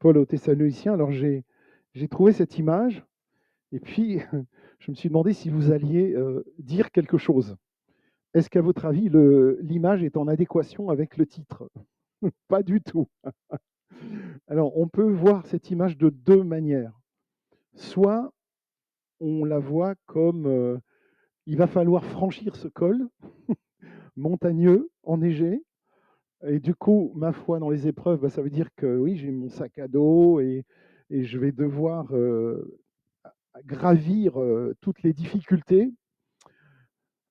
Paul aux Thessaloniciens. Alors j'ai trouvé cette image et puis je me suis demandé si vous alliez, dire quelque chose. Est-ce qu'à votre avis l'image est en adéquation avec le titre? Pas du tout. Alors on peut voir cette image de 2 manières. Soit on la voit comme, il va falloir franchir ce col montagneux, enneigé et du coup, ma foi, dans les épreuves, bah, ça veut dire que oui, j'ai mon sac à dos et je vais devoir, gravir, toutes les difficultés.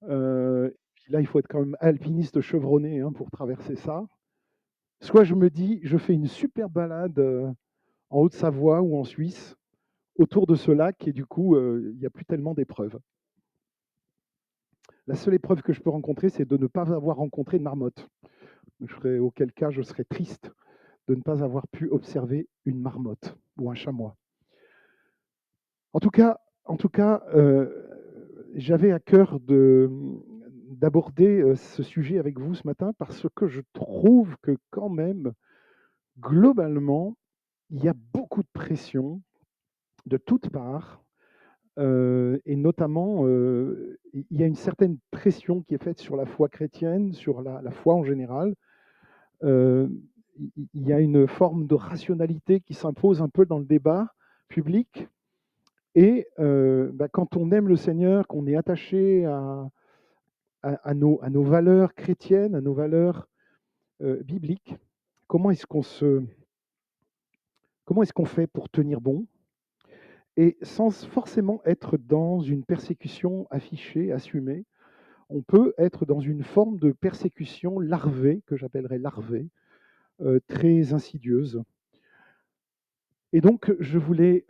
Puis là, il faut être quand même alpiniste chevronné, hein, pour traverser ça. Soit je me dis: «Je fais une super balade, en Haute-Savoie ou en Suisse, autour de ce lac et du coup, il y a plus tellement d'épreuves». La seule épreuve que je peux rencontrer, c'est de ne pas avoir rencontré de marmotte. Auquel cas, je serais triste de ne pas avoir pu observer une marmotte ou un chamois. En tout cas, j'avais à cœur d'aborder, ce sujet avec vous ce matin parce que je trouve que quand même, globalement, il y a beaucoup de pression de toutes parts, et notamment, il y a une certaine pression qui est faite sur la foi chrétienne, sur la foi en général. Heu, il y a une forme de rationalité qui s'impose un peu dans le débat public et bah, quand on aime le Seigneur, qu'on est attaché à nos valeurs chrétiennes, à nos valeurs, bibliques, comment est-ce qu'on se comment est-ce qu'on fait pour tenir bon? Et sans forcément être dans une persécution affichée, assumée, on peut être dans une forme de persécution larvée, que j'appellerais larvée, très insidieuse. Et donc je voulais,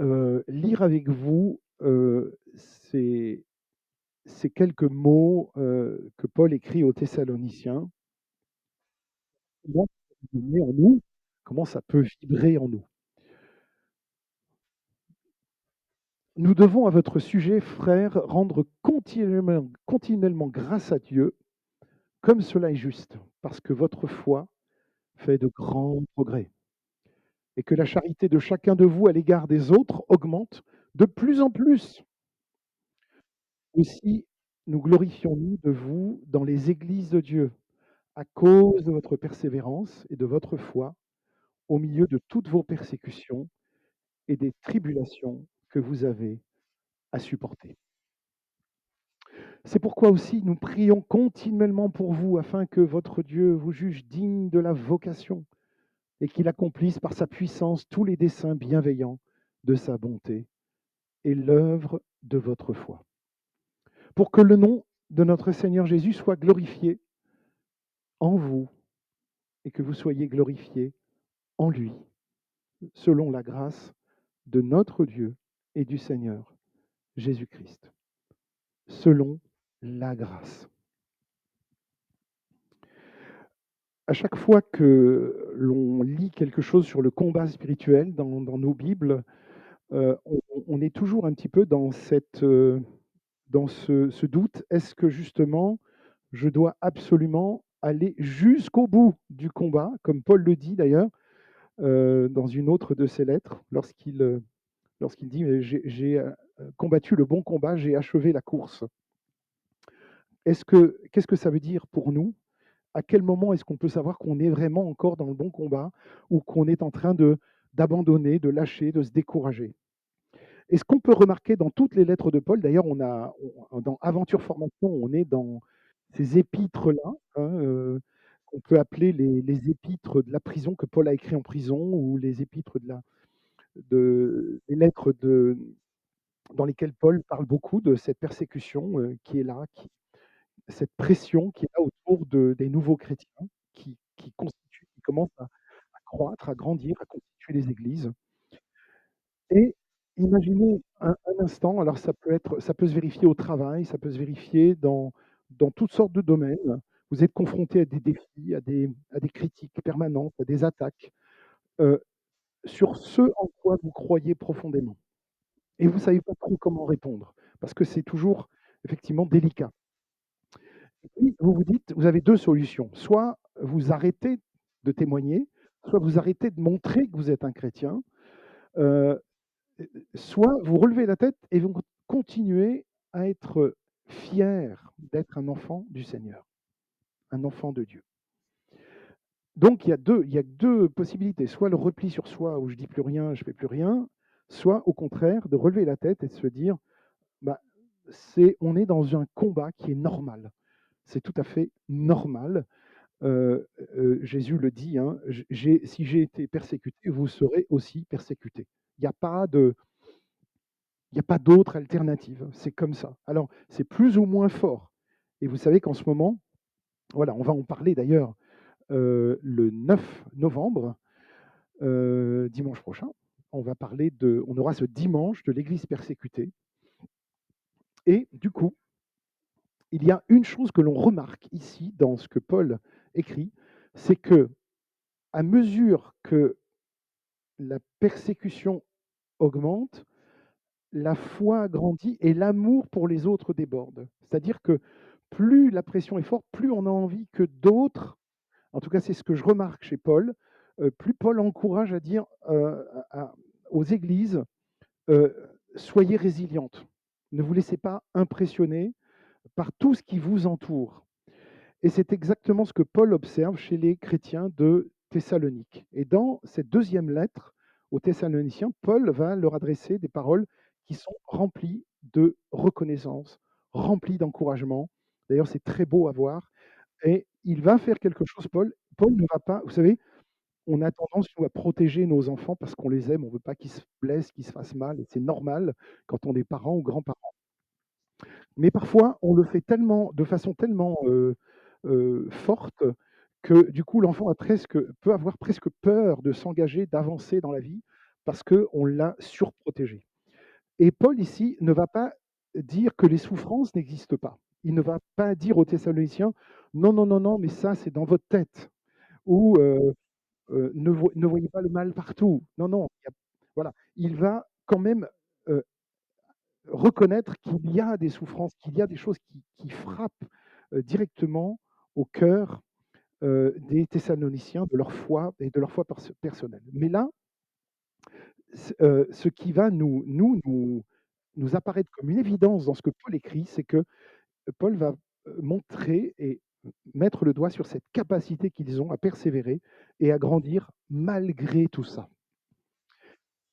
lire avec vous, ces quelques mots, que Paul écrit aux Thessaloniciens. Comment ça peut résonner en nous, comment ça peut vibrer en nous. «Nous devons à votre sujet, frères, rendre continuellement grâce à Dieu, comme cela est juste, parce que votre foi fait de grands progrès et que la charité de chacun de vous à l'égard des autres augmente de plus en plus. Aussi, nous glorifions-nous de vous dans les églises de Dieu, à cause de votre persévérance et de votre foi, au milieu de toutes vos persécutions et des tribulations que vous avez à supporter. C'est pourquoi aussi nous prions continuellement pour vous, afin que votre Dieu vous juge digne de la vocation et qu'il accomplisse par sa puissance tous les desseins bienveillants de sa bonté et l'œuvre de votre foi, pour que le nom de notre Seigneur Jésus soit glorifié en vous et que vous soyez glorifiés en lui, selon la grâce de notre Dieu et du Seigneur Jésus-Christ. Selon la grâce. À chaque fois que l'on lit quelque chose sur le combat spirituel dans nos Bibles, on est toujours un petit peu dans ce doute. Est-ce que justement, je dois absolument aller jusqu'au bout du combat, comme Paul le dit d'ailleurs, dans une autre de ses lettres, lorsqu'il dit: «J'ai combattu le bon combat, j'ai achevé la course». Qu'est-ce que ça veut dire pour nous? À quel moment est-ce qu'on peut savoir qu'on est vraiment encore dans le bon combat ou qu'on est en train d'abandonner, de lâcher, de se décourager? Et ce qu'on peut remarquer dans toutes les lettres de Paul, d'ailleurs, dans Aventure Formation, on est dans ces épîtres-là, hein, qu'on peut appeler les épîtres de la prison, que Paul a écrit en prison, ou les épîtres les lettres dans lesquelles Paul parle beaucoup de cette persécution, qui est là, cette pression qui est là autour des nouveaux chrétiens qui commencent à croître, à grandir, à constituer les églises. Et imaginez un instant, alors ça peut se vérifier au travail, ça peut se vérifier dans toutes sortes de domaines. Vous êtes confronté à des défis, à des critiques permanentes, à des attaques, heu, sur ce en quoi vous croyez profondément. Et vous ne savez pas trop comment répondre, parce que c'est toujours effectivement délicat. Et puis vous vous dites, vous avez 2 solutions. Soit vous arrêtez de témoigner, soit vous arrêtez de montrer que vous êtes un chrétien, heu, soit vous relevez la tête et vous continuez à être fier d'être un enfant du Seigneur, un enfant de Dieu. Donc il y a deux possibilités, soit le repli sur soi où je dis plus rien, je fais plus rien, soit au contraire de relever la tête et de se dire: «Bah, on est dans un combat qui est normal». C'est tout à fait normal. Heu Jésus le dit, hein: Si j'ai été persécuté, vous serez aussi persécutés». Il y a pas de il y a pas d'autre alternative, c'est comme ça. Alors, c'est plus ou moins fort et vous savez qu'en ce moment, voilà, on va en parler d'ailleurs, le 9 novembre, dimanche prochain. On aura ce dimanche de l'Église persécutée et du coup, il y a une chose que l'on remarque ici dans ce que Paul écrit, c'est que à mesure que la persécution augmente, la foi grandit et l'amour pour les autres déborde. C'est-à-dire que plus la pression est forte, plus on a envie que d'autres, en tout cas c'est ce que je remarque chez Paul, plus Paul encourage à dire aux églises, euh, soyez résilientes, ne vous laissez pas impressionner par tout ce qui vous entoure. Et c'est exactement ce que Paul observe chez les chrétiens de Thessalonique. Et dans cette deuxième lettre aux Thessaloniciens, Paul va leur adresser des paroles qui sont remplies de reconnaissance, remplies d'encouragement. D'ailleurs, c'est très beau à voir. Et il va faire quelque chose, Paul. Paul ne va pas, vous savez, on a tendance nous, à protéger nos enfants parce qu'on les aime, on ne veut pas qu'ils se blessent, qu'ils se fassent mal. Et c'est normal quand on est parent ou grand-parent. Mais parfois, on le fait tellement de façon tellement, forte que du coup, l'enfant peut avoir presque peur de s'engager, d'avancer dans la vie parce qu'on l'a surprotégé. Et Paul ici ne va pas dire que les souffrances n'existent pas. Il ne va pas dire aux Thessaloniciens: «Non, non, non, non, mais ça, c'est dans votre tête» ou ne voyez pas le mal partout». Non, non, voilà. Il va quand même, heu reconnaître qu'il y a des souffrances, qu'il y a des choses qui frappent, directement au cœur, des Thessaloniciens, de leur foi et de leur foi personnelle. Mais là, ce qui va nous apparaître comme une évidence dans ce que Paul écrit, c'est que Paul va, montrer et mettre le doigt sur cette capacité qu'ils ont à persévérer et à grandir malgré tout ça.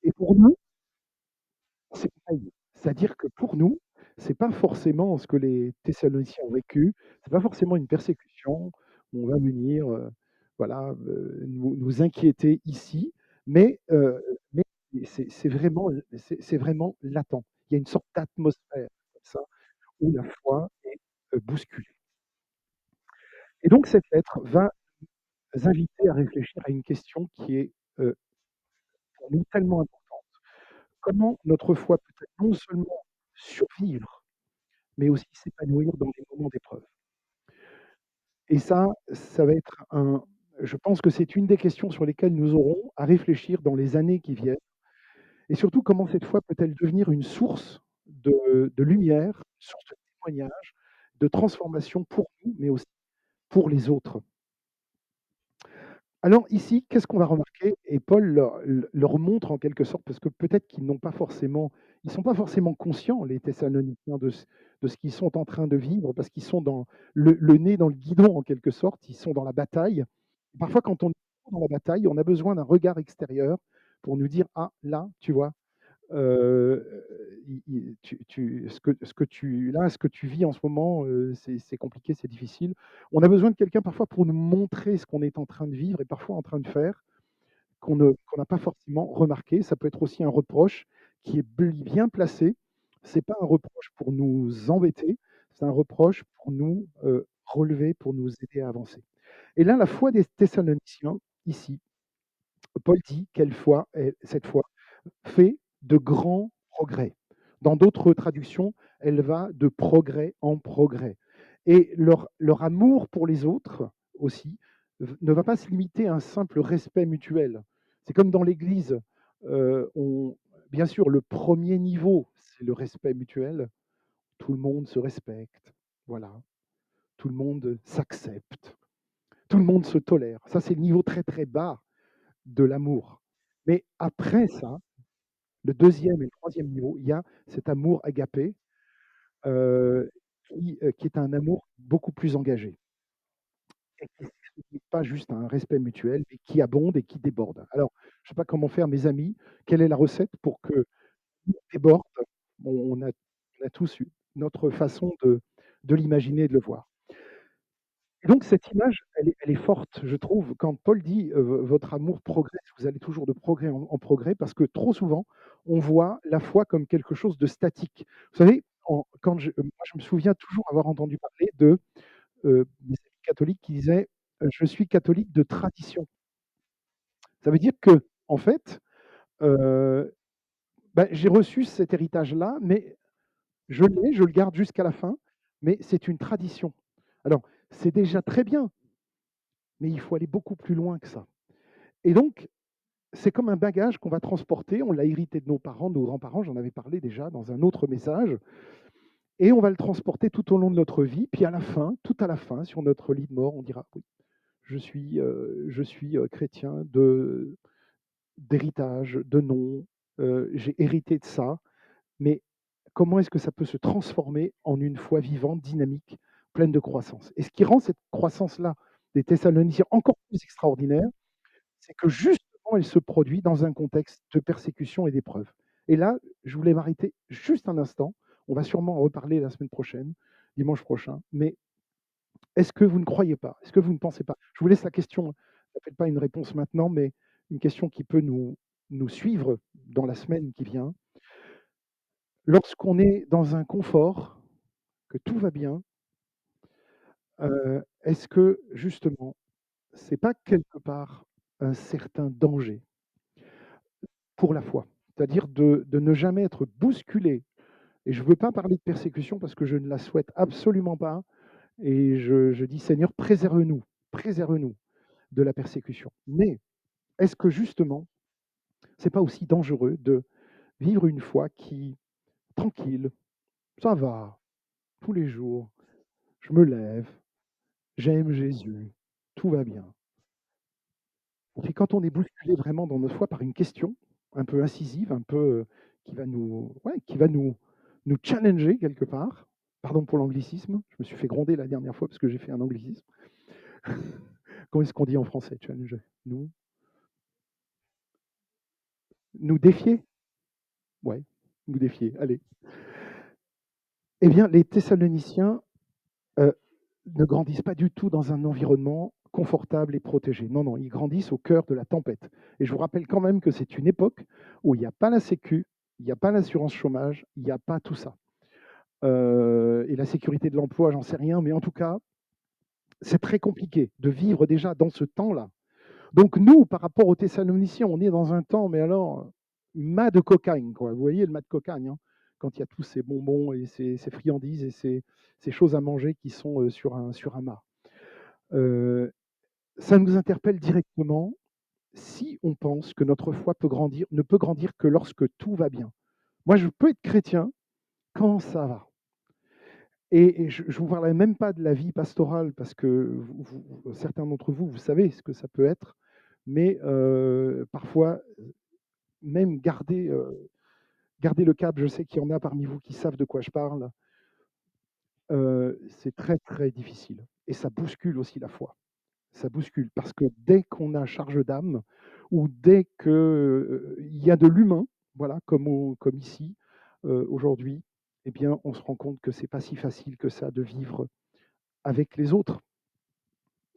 Et pour nous, c'est pareil. C'est-à-dire que pour nous, c'est pas forcément ce que les Thessaloniciens ont vécu, c'est pas forcément une persécution où on va venir, voilà, nous inquiéter ici, mais mais c'est vraiment latent. Il y a une sorte d'atmosphère comme ça, où la foi est, bousculée. Et donc cette lettre va nous inviter à réfléchir à une question qui est, pour nous tellement importante. Comment notre foi peut-elle non seulement survivre, mais aussi s'épanouir dans les moments d'épreuve. Et ça va être je pense que c'est une des questions sur lesquelles nous aurons à réfléchir dans les années qui viennent et surtout comment cette foi peut-elle devenir une source de lumière, une source de témoignage, de transformation pour nous, mais aussi pour les autres. Alors ici, qu'est-ce qu'on va remarquer? Et Paul leur montre en quelque sorte, parce que peut-être qu'ils n'ont pas forcément ils sont pas forcément conscients, les Thessaloniciens, de ce qu'ils sont en train de vivre, parce qu'ils sont dans le nez dans le guidon en quelque sorte, ils sont dans la bataille. Parfois, quand on est dans la bataille, on a besoin d'un regard extérieur pour nous dire: «Ah là, tu vois, i ce que tu vis en ce moment, c'est compliqué, c'est difficile». On a besoin de quelqu'un parfois pour nous montrer ce qu'on est en train de vivre et parfois en train de faire, qu'on n'a pas forcément remarqué. Ça peut être aussi un reproche qui est bien placé. C'est pas un reproche pour nous embêter, c'est un reproche pour nous, relever, pour nous aider à avancer. Et là, la foi des Thessaloniciens, ici, Paul dit quelle foi est cette foi fait de grands progrès. Dans d'autres traductions, elle va de progrès en progrès. Et leur amour pour les autres aussi ne va pas se limiter à un simple respect mutuel. C'est comme dans l'Église, bien sûr, le premier niveau, c'est le respect mutuel. Tout le monde se respecte, voilà. Tout le monde s'accepte, tout le monde se tolère. Ça, c'est le niveau très très bas de l'amour. Mais après ça, le deuxième et le troisième niveau, il y a cet amour agapé, heu, qui est un amour beaucoup plus engagé et qui ne se limite pas juste à un respect mutuel, mais qui abonde et qui déborde. Alors, je ne sais pas comment faire, mes amis, quelle est la recette pour que tout déborde? On a tous eu notre façon de l'imaginer et de le voir. Et donc cette image, elle est forte, je trouve, quand Paul dit, «Votre amour progresse, vous allez toujours de progrès en progrès», parce que trop souvent, on voit la foi comme quelque chose de statique. Vous savez, moi je me souviens toujours avoir entendu parler de, des amis catholiques qui disaient, «Je suis catholique de tradition». Ça veut dire qu'en fait, heu, j'ai reçu cet héritage-là, mais je le garde jusqu'à la fin, mais c'est une tradition. Alors, c'est déjà très bien, mais il faut aller beaucoup plus loin que ça. Et donc, c'est comme un bagage qu'on va transporter, on l'a hérité de nos parents, de nos grands-parents, j'en avais parlé déjà dans un autre message, et on va le transporter tout au long de notre vie, puis à la fin, tout à la fin, sur notre lit de mort, on dira: «Oui, je suis chrétien d'héritage, de nom, j'ai hérité de ça». Mais comment est-ce que ça peut se transformer en une foi vivante, dynamique, pleine de croissance? Et ce qui rend cette croissance-là des Thessaloniciens encore plus extraordinaire, c'est que justement, elle se produit dans un contexte de persécution et d'épreuve. Et là, je voulais m'arrêter juste un instant. On va sûrement en reparler la semaine prochaine, dimanche prochain. Mais est-ce que vous ne croyez pas? Est-ce que vous ne pensez pas? Je vous laisse la question, ça fait pas une réponse maintenant, mais une question qui peut nous suivre dans la semaine qui vient. Lorsqu'on est dans un confort, que tout va bien, est-ce que justement, c'est pas quelque part un certain danger pour la foi? C'est-à-dire de ne jamais être bousculé, et je ne veux pas parler de persécution parce que je ne la souhaite absolument pas, et je dis: «Seigneur, préserve-nous de la persécution». Mais est-ce que justement, c'est pas aussi dangereux de vivre une foi qui tranquille, ça va, tous les jours, je me lève, j'aime Jésus, tout va bien. Et puis quand on est bousculé vraiment dans notre foi par une question un peu incisive, un peu, qui va nous challenger quelque part. Pardon pour l'anglicisme, je me suis fait gronder la dernière fois parce que j'ai fait un anglicisme. Comment est-ce qu'on dit en français challenger? Nous défier? Ouais, nous défier, allez. Eh bien, les Thessaloniciens, heu, ne grandissent pas du tout dans un environnement confortable et protégé. Non, non, ils grandissent au cœur de la tempête. Et je vous rappelle quand même que c'est une époque où il n'y a pas la sécu, il n'y a pas l'assurance chômage, il n'y a pas tout ça. Et la sécurité de l'emploi, j'en sais rien, mais en tout cas, c'est très compliqué de vivre déjà dans ce temps-là. Donc nous, par rapport aux Thessaloniciens, on est dans un temps, mais alors, mât de cocagne, quoi. Vous voyez le mât de cocagne, hein? Quand il y a tous ces bonbons et ces friandises et ces choses à manger qui sont, sur un mât. Heu, Ça nous interpelle directement si on pense que notre foi ne peut grandir que lorsque tout va bien. Moi, je peux être chrétien quand ça va. Et je ne vous parlerai même pas de la vie pastorale parce que certains d'entre vous, vous savez ce que ça peut être, mais parfois, même garder le cap, je sais qu'il y en a parmi vous qui savent de quoi je parle, c'est très, très difficile et ça bouscule aussi la foi. Ça bouscule parce que dès qu'on a charge d'âme ou dès que, il y a de l'humain, voilà, comme ici, aujourd'hui, eh bien, on se rend compte que c'est pas si facile que ça de vivre avec les autres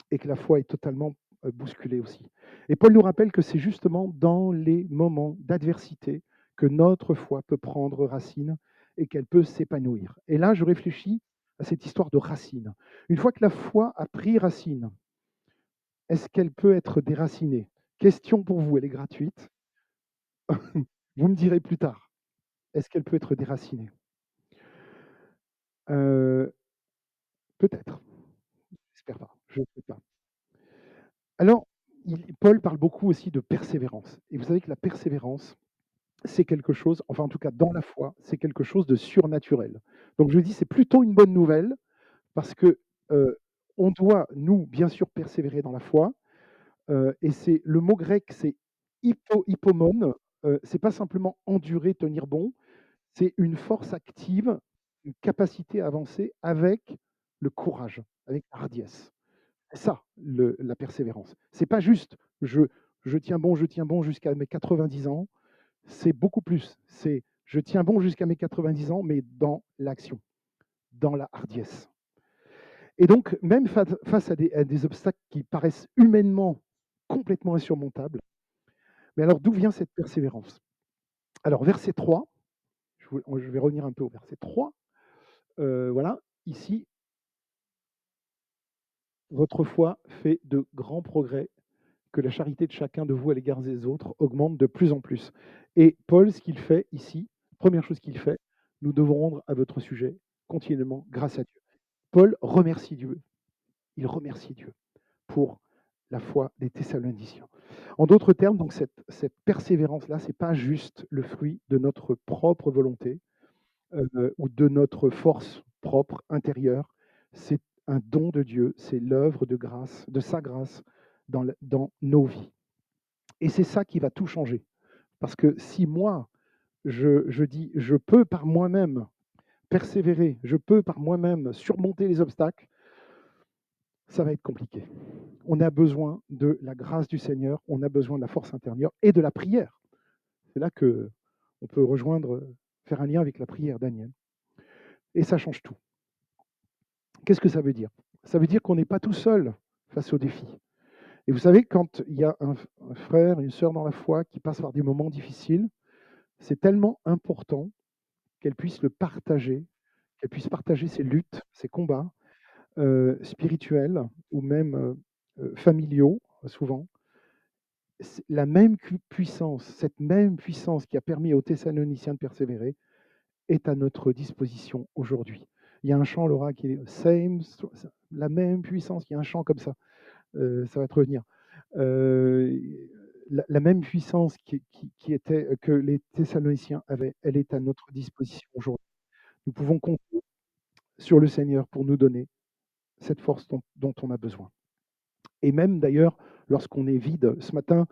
et que la foi est totalement, bousculée aussi. Et Paul nous rappelle que c'est justement dans les moments d'adversité que notre foi peut prendre racine et qu'elle peut s'épanouir. Et là, je réfléchis à cette histoire de racines. Une fois que la foi a pris racine, est-ce qu'elle peut être déracinée? Question pour vous, elle est gratuite. Vous me direz plus tard. Est-ce qu'elle peut être déracinée? Heu, Peut-être, j'espère pas, je ne sais pas. Alors, Paul parle beaucoup aussi de persévérance et vous savez que la persévérance, c'est quelque chose, enfin, en tout cas dans la foi, c'est quelque chose de surnaturel. Donc je dis: «C'est plutôt une bonne nouvelle» parce que, on doit, nous, bien sûr, persévérer dans la foi, et c'est le mot grec, c'est hypomone, c'est pas simplement endurer, tenir bon, c'est une force active, une capacité à avancer avec le courage, avec la hardiesse. C'est ça la persévérance. C'est pas juste je tiens bon jusqu'à mes 90 ans, c'est beaucoup plus. C'est je tiens bon jusqu'à mes 90 ans, mais dans l'action, dans la hardiesse. Et donc, même face à des obstacles qui paraissent humainement complètement insurmontables, mais alors d'où vient cette persévérance? Alors, verset 3, je vais revenir un peu au verset 3. Voilà, ici, votre foi fait de grands progrès, que la charité de chacun de vous à l'égard des autres augmente de plus en plus. Et Paul, ce qu'il fait ici, première chose qu'il fait, nous devons rendre à votre sujet continuellement grâce à Dieu. Paul remercie Dieu. Il remercie Dieu pour la foi des Thessaloniciens. En d'autres termes, donc cette persévérance-là, c'est pas juste le fruit de notre propre volonté ou de notre force propre intérieure. C'est un don de Dieu, c'est l'œuvre de grâce, de sa grâce dans nos vies. Et c'est ça qui va tout changer. Parce que si moi, je dis, je peux par moi-même persévérer, je peux par moi-même surmonter les obstacles, ça va être compliqué. On a besoin de la grâce du Seigneur, on a besoin de la force intérieure et de la prière. C'est là que on peut rejoindre, faire un lien avec la prière Daniel. Et ça change tout. Qu'est-ce que ça veut dire? Ça veut dire qu'on n'est pas tout seul face aux défis. Et vous savez, quand il y a un frère, une sœur dans la foi qui passe par des moments difficiles, c'est tellement important qu'elle puisse le partager, qu'elle puisse partager ses luttes, ses combats spirituels ou même familiaux, souvent. La même puissance, cette même puissance qui a permis aux Thessaloniciens de persévérer, est à notre disposition aujourd'hui. Il y a un chant, Laura, qui est same, la même puissance, il y a un chant comme ça, ça va te revenir. Euh, la même puissance qui était, que les Thessaloniciens avaient, elle est à notre disposition aujourd'hui. Nous pouvons compter sur le Seigneur pour nous donner cette force dont on a besoin. Et même d'ailleurs, lorsqu'on est vide, ce matin,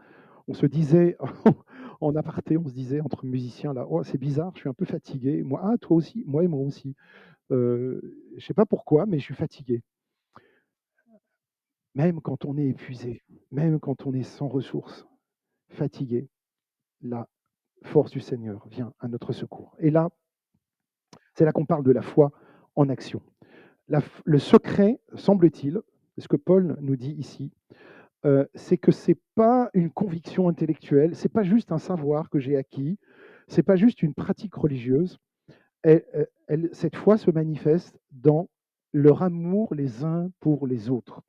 on se disait, en aparté, on se disait entre musiciens, là, oh, c'est bizarre, je suis un peu fatigué. Moi, ah, toi aussi, moi et moi aussi. Je ne sais pas pourquoi, mais je suis fatigué. Même quand on est épuisé, même quand on est sans ressources, fatigué, la force du Seigneur vient à notre secours. Et là, c'est là qu'on parle de la foi en action. Le secret, semble-t-il, ce que Paul nous dit ici, c'est que c'est pas une conviction intellectuelle, c'est pas juste un savoir que j'ai acquis, c'est pas juste une pratique religieuse. Cette foi se manifeste dans leur amour les uns pour les autres,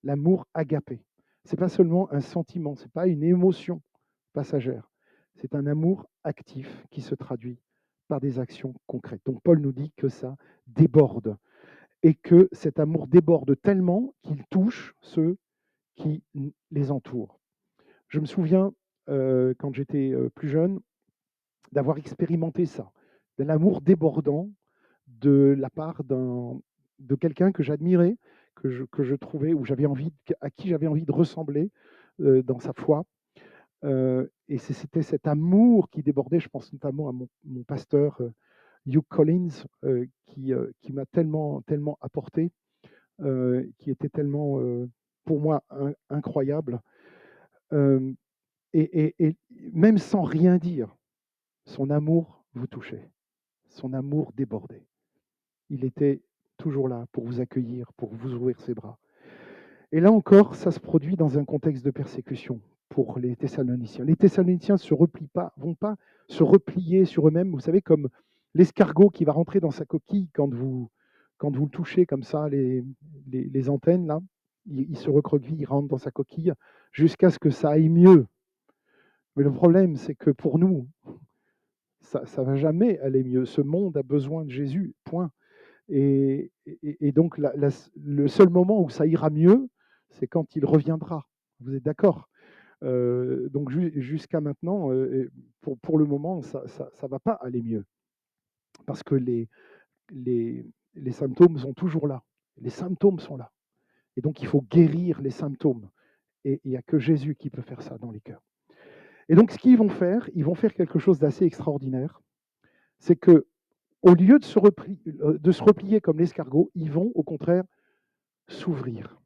l'amour agapé. C'est pas seulement un sentiment, c'est pas une émotion passagère, c'est un amour actif qui se traduit par des actions concrètes. Donc Paul nous dit que ça déborde et que cet amour déborde tellement qu'il touche ceux qui les entourent. Je me souviens, quand j'étais plus jeune, d'avoir expérimenté ça, de l'amour débordant de la part de quelqu'un que j'admirais, que je trouvais, où j'avais envie, à qui j'avais envie de ressembler dans sa foi. Et c'était cet amour qui débordait, je pense notamment à mon pasteur Hugh Collins, qui m'a tellement, tellement apporté, qui était tellement, pour moi, incroyable. Euh, et même sans rien dire, son amour vous touchait, son amour débordait. Il était toujours là pour vous accueillir, pour vous ouvrir ses bras. Et là encore, ça se produit dans un contexte de persécution pour les Thessaloniciens. Les Thessaloniciens se replient pas, vont pas se replier sur eux-mêmes, vous savez, comme l'escargot qui va rentrer dans sa coquille quand vous le touchez comme ça, les antennes, là, il se recroqueville, il rentre dans sa coquille jusqu'à ce que ça aille mieux. Mais le problème, c'est que pour nous, ça ne va jamais aller mieux. Ce monde a besoin de Jésus, point. Et donc, le seul moment où ça ira mieux, c'est quand il reviendra. Vous êtes d'accord? Donc, jusqu'à maintenant, pour le moment, ça ne va pas aller mieux. Parce que les, les symptômes sont toujours là. Les symptômes sont là. Et donc, il faut guérir les symptômes. Et il n'y a que Jésus qui peut faire ça dans les cœurs. Et donc, ce qu'ils vont faire, ils vont faire quelque chose d'assez extraordinaire. C'est que, au lieu de se replier comme l'escargot, ils vont au contraire s'ouvrir.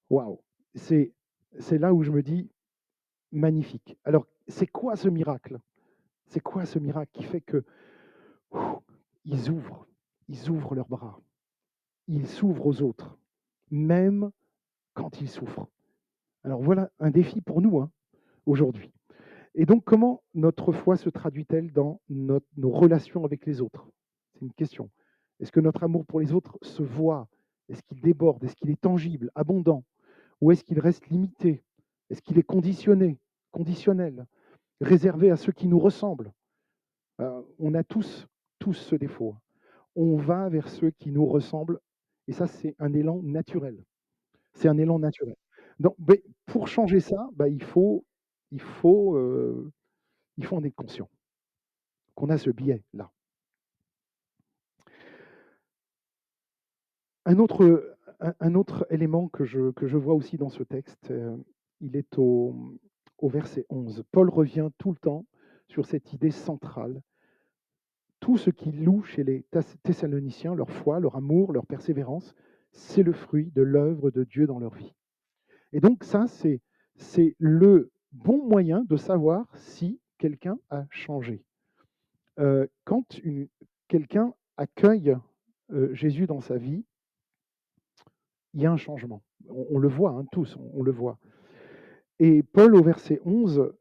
Waouh! C'est, c'est là où je me dis magnifique. Alors, c'est quoi ce miracle? C'est quoi ce miracle qui fait que ouf, ils ouvrent leurs bras, ils s'ouvrent aux autres, même quand ils souffrent. Alors voilà un défi pour nous hein, aujourd'hui. Et donc, comment notre foi se traduit-elle dans nos relations avec les autres? C'est une question. Est-ce que notre amour pour les autres se voit? Est-ce qu'il déborde? Est-ce qu'il est tangible, abondant? Ou est-ce qu'il reste limité? Est-ce qu'il est conditionné, conditionnel, réservé à ceux qui nous ressemblent? On a tous ce défaut. On va vers ceux qui nous ressemblent, et ça, c'est un élan naturel. C'est un élan naturel. Donc, beh, pour changer ça, bah, il faut, heu, il faut en être conscient, qu'on a ce biais-là. Un autre élément que je vois aussi dans ce texte, il est au verset 11. Paul revient tout le temps sur cette idée centrale. Tout ce qu'ils louent chez les Thessaloniciens, leur foi, leur amour, leur persévérance, c'est le fruit de l'œuvre de Dieu dans leur vie. Et donc ça, c'est le bon moyen de savoir si quelqu'un a changé. Quand quelqu'un accueille Jésus dans sa vie, il y a un changement. On le voit hein, tous, on le voit. Et Paul, au verset 11,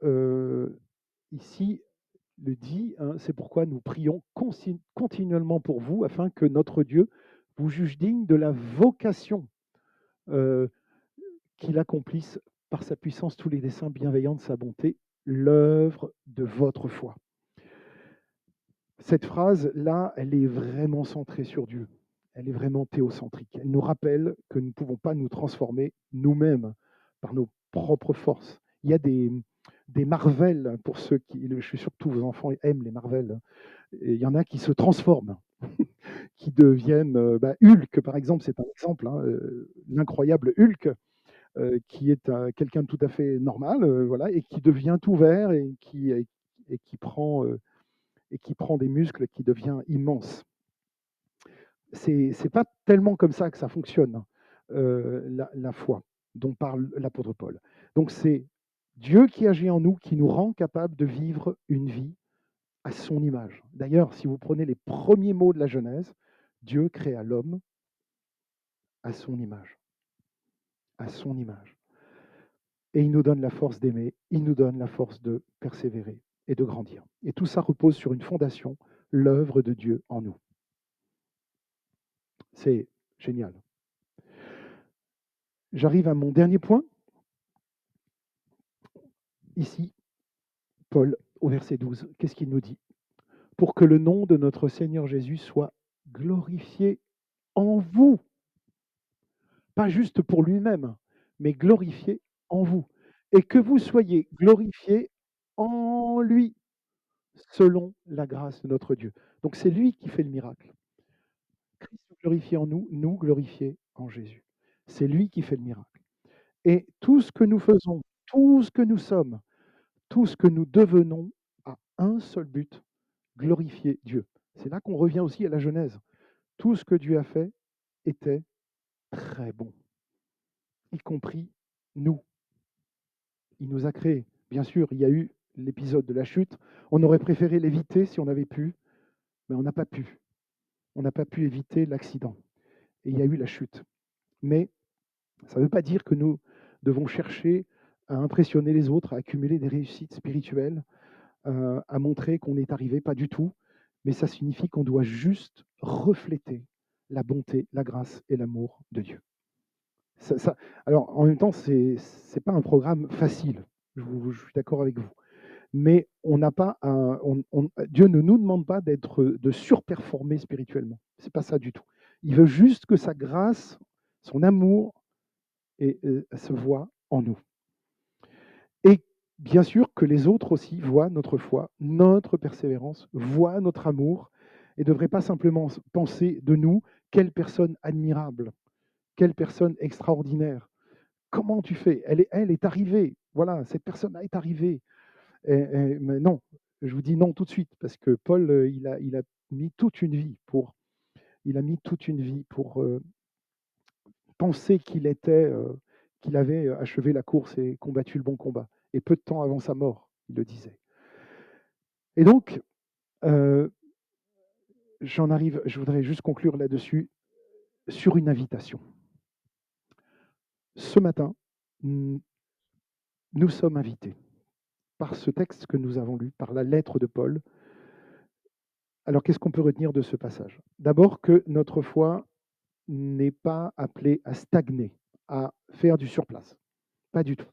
ici, le dit, hein, c'est pourquoi nous prions continuellement pour vous, afin que notre Dieu vous juge digne de la vocation euh, qu'il accomplisse par sa puissance tous les desseins bienveillants de sa bonté, l'œuvre de votre foi. Cette phrase-là, elle est vraiment centrée sur Dieu. Elle est vraiment théocentrique. Elle nous rappelle que nous ne pouvons pas nous transformer nous-mêmes par nos propres forces. Il y a des Marvel, pour ceux qui, je suis sûr que tous vos enfants aiment les Marvel, et il y en a qui se transforment, qui deviennent, Hulk par exemple, c'est un exemple, hein, l'incroyable Hulk, qui est quelqu'un de tout à fait normal, voilà, et qui devient tout vert et qui prend des muscles, qui devient immense. C'est pas tellement comme ça que ça fonctionne, hein, la foi dont parle l'apôtre Paul. Donc c'est Dieu qui agit en nous, qui nous rend capable de vivre une vie à son image. D'ailleurs, si vous prenez les premiers mots de la Genèse, Dieu créa l'homme à son image, à son image. Et il nous donne la force d'aimer, il nous donne la force de persévérer et de grandir. Et tout ça repose sur une fondation, l'œuvre de Dieu en nous. C'est génial. J'arrive à mon dernier point. Ici, Paul, au verset 12, qu'est-ce qu'il nous dit? Pour que le nom de notre Seigneur Jésus soit glorifié en vous. Pas juste pour lui-même, mais glorifié en vous. Et que vous soyez glorifiés en lui, selon la grâce de notre Dieu. Donc c'est lui qui fait le miracle. Christ glorifié en nous, nous glorifiés en Jésus. C'est lui qui fait le miracle. Et tout ce que nous faisons, tout ce que nous sommes, tout ce que nous devenons a un seul but, glorifier Dieu. C'est là qu'on revient aussi à la Genèse. Tout ce que Dieu a fait était très bon, y compris nous. Il nous a créés. Bien sûr, il y a eu l'épisode de la chute. On aurait préféré l'éviter si on avait pu, mais on n'a pas pu. On n'a pas pu éviter l'accident. Et il y a eu la chute. Mais ça ne veut pas dire que nous devons chercher à impressionner les autres, à accumuler des réussites spirituelles, à montrer qu'on est arrivé, pas du tout. Mais ça signifie qu'on doit juste refléter la bonté, la grâce et l'amour de Dieu. Alors, en même temps, ce n'est pas un programme facile. Je suis d'accord avec vous. Mais on n'a pas Dieu ne nous demande pas de surperformer spirituellement. C'est pas ça du tout. Il veut juste que sa grâce, son amour se voit en nous. Et bien sûr que les autres aussi voient notre foi, notre persévérance, voient notre amour et ne devraient pas simplement penser de nous quelle personne admirable, quelle personne extraordinaire, comment tu fais? Elle est arrivée, voilà, cette personne-là est arrivée. Mais non, je vous dis non tout de suite, parce que Paul, il a mis toute une vie pour il a mis toute une vie pour, penser qu'il avait achevé la course et combattu le bon combat. Et peu de temps avant sa mort, il le disait. Et donc, heu, je voudrais juste conclure là-dessus, sur une invitation. Ce matin, n nous sommes invités par ce texte que nous avons lu, par la lettre de Paul. Alors qu'est-ce qu'on peut retenir de ce passage? D'abord que notre foi n'est pas appelée à stagner, à faire du surplace, pas du tout.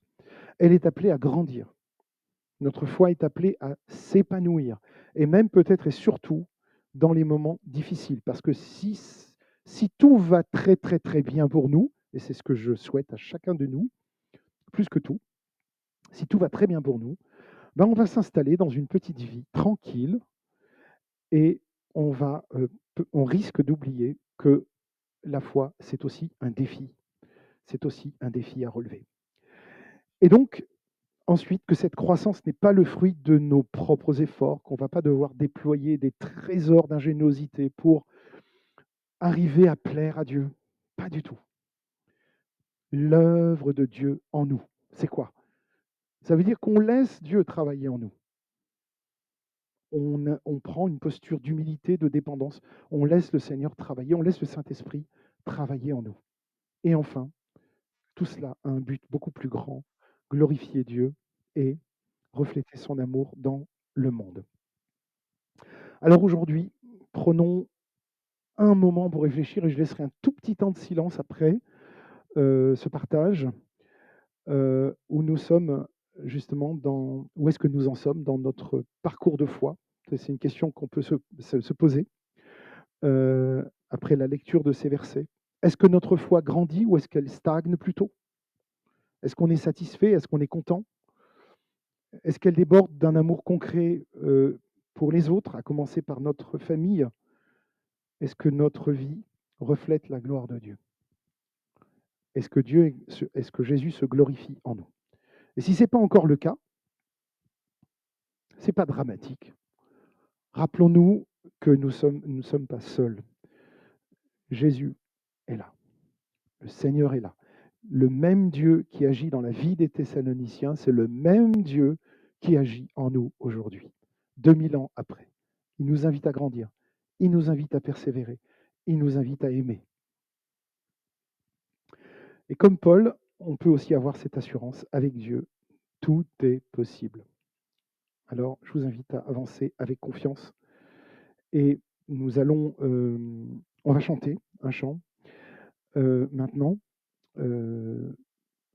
Elle est appelée à grandir. Notre foi est appelée à s'épanouir, et même peut-être et surtout dans les moments difficiles. Parce que si tout va très très très bien pour nous, et c'est ce que je souhaite à chacun de nous, plus que tout, si tout va très bien pour nous, ben on va s'installer dans une petite vie tranquille, et on risque d'oublier que la foi, c'est aussi un défi. C'est aussi un défi à relever. Et donc, ensuite, que cette croissance n'est pas le fruit de nos propres efforts, qu'on ne va pas devoir déployer des trésors d'ingéniosité pour arriver à plaire à Dieu. Pas du tout. L'œuvre de Dieu en nous, c'est quoi? Ça veut dire qu'on laisse Dieu travailler en nous. On prend une posture d'humilité, de dépendance. On laisse le Seigneur travailler, on laisse le Saint-Esprit travailler en nous. Et enfin, tout cela a un but beaucoup plus grand, glorifier Dieu et refléter son amour dans le monde. Alors aujourd'hui, prenons un moment pour réfléchir, et je laisserai un tout petit temps de silence après ce partage, où nous sommes justement où est-ce que nous en sommes dans notre parcours de foi. C'est une question qu'on peut se poser après la lecture de ces versets. Est-ce que notre foi grandit ou est-ce qu'elle stagne plutôt? Est-ce qu'on est satisfait? Est-ce qu'on est content? Est-ce qu'elle déborde d'un amour concret pour les autres, à commencer par notre famille? Est-ce que notre vie reflète la gloire de Dieu? Est-ce que Jésus se glorifie en nous? Et si ce n'est pas encore le cas, ce n'est pas dramatique. Rappelons-nous que nous sommes pas seuls. Jésus est là. Le Seigneur est là. Le même Dieu qui agit dans la vie des Thessaloniciens, c'est le même Dieu qui agit en nous aujourd'hui, 2000 ans après. Il nous invite à grandir, il nous invite à persévérer, il nous invite à aimer. Et comme Paul, on peut aussi avoir cette assurance avec Dieu, tout est possible. Alors, je vous invite à avancer avec confiance, et on va chanter un chant maintenant,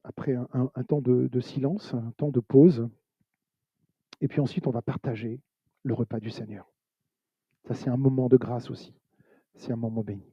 après un temps de silence, un temps de pause, et puis ensuite on va partager le repas du Seigneur. Ça, c'est un moment de grâce aussi, c'est un moment béni.